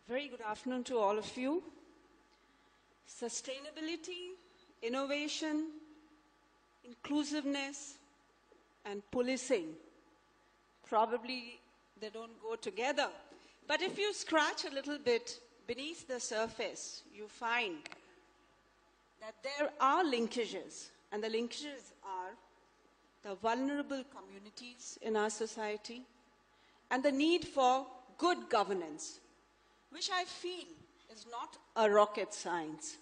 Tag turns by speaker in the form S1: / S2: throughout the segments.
S1: Very good afternoon to all of you. Sustainability, innovation, inclusiveness, and policing. Probably they don't go together. But if you scratch a little bit beneath the surface, you find that there are linkages. And the linkages are the vulnerable communities in our society and the need for good governance, which I feel is not a rocket science.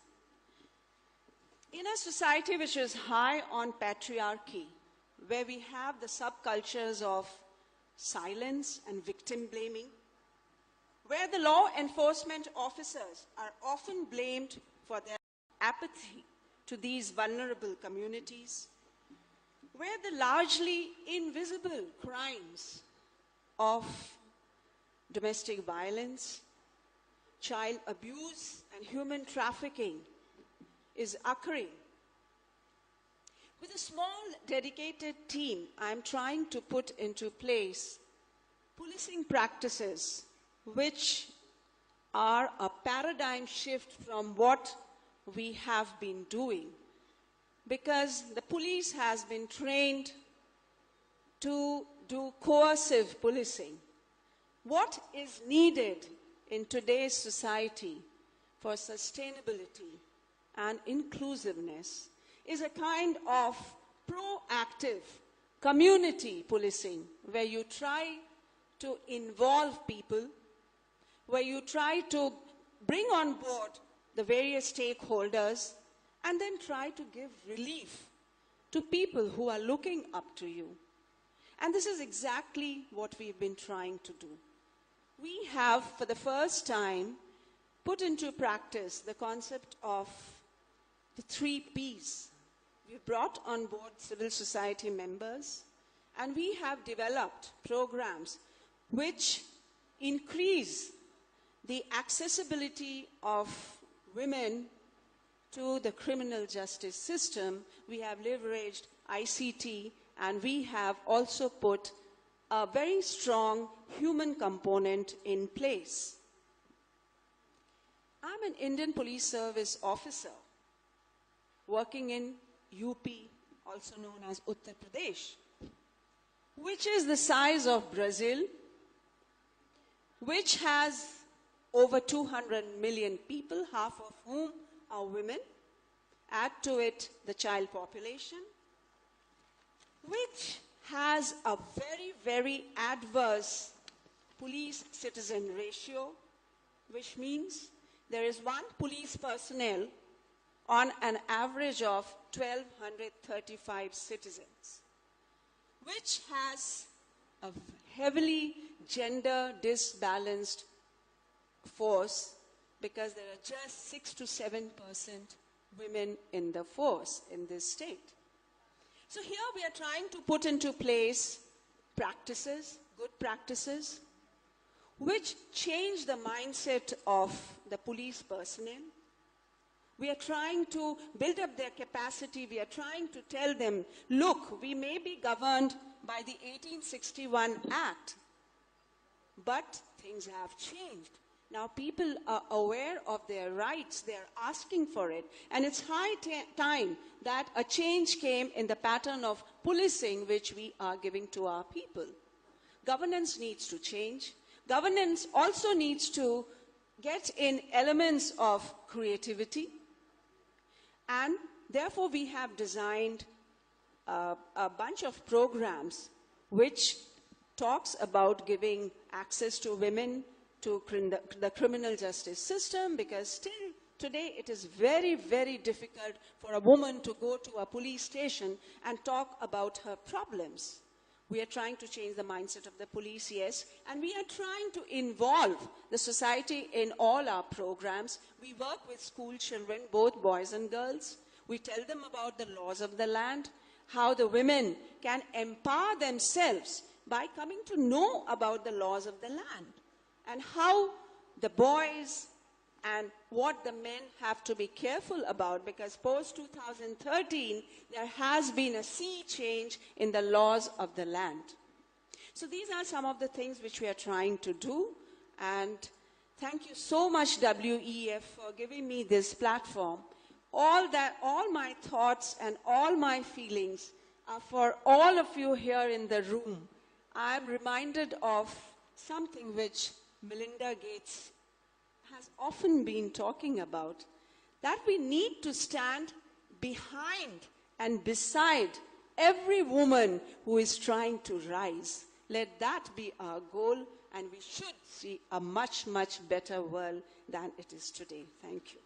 S1: In a society which is high on patriarchy, where we have the subcultures of silence and victim blaming, where the law enforcement officers are often blamed for their apathy to these vulnerable communities, where the largely invisible crimes of domestic violence, child abuse, and human trafficking is occurring. With a small, dedicated team, I'm trying to put into place policing practices which are a paradigm shift from what we have been doing. Because the police has been trained to do coercive policing. What is needed in today's society for sustainability and inclusiveness is a kind of proactive community policing where you try to involve people, where you try to bring on board the various stakeholders and then try to give relief to people who are looking up to you. And this is exactly what we've been trying to do. We have, for the first time, put into practice the concept of the 3 Ps. We've brought on board civil society members, and we have developed programs which increase the accessibility of women to the criminal justice system. We have leveraged ICT, and we have also put a very strong human component in place. I'm an Indian Police Service officer working in UP, also known as Uttar Pradesh, which is the size of Brazil, which has over 200 million people, half of whom are women. Add to it the child population, which has a very, very adverse police-citizen ratio, which means there is 1 police personnel on an average of 1,235 citizens, which has a heavily gender disbalanced force because there are just 6 to 7% women in the force in this state. So here we are trying to put into place practices, good practices, which change the mindset of the police personnel. We are trying to build up their capacity. We are trying to tell them, look, we may be governed by the 1861 Act, but things have changed. Now people are aware of their rights, they are asking for it, and it's high time that a change came in the pattern of policing which we are giving to our people. Governance needs to change. Governance also needs to get in elements of creativity, and therefore we have designed a bunch of programs which talks about giving access to women to the criminal justice system, because still today it is very, very difficult for a woman to go to a police station and talk about her problems. We are trying to change the mindset of the police, yes, and we are trying to involve the society in all our programs. We work with school children, both boys and girls. We tell them about the laws of the land, how the women can empower themselves by coming to know about the laws of the land, and how the boys and what the men have to be careful about, because post-2013, there has been a sea change in the laws of the land. So these are some of the things which we are trying to do, and Thank you so much, WEF, for giving me this platform. All my thoughts and all my feelings are for all of you here in the room. I'm reminded of something which Melinda Gates has often been talking about, that we need to stand behind and beside every woman who is trying to rise. Let that be our goal, and we should see a much, much better world than it is today. Thank you.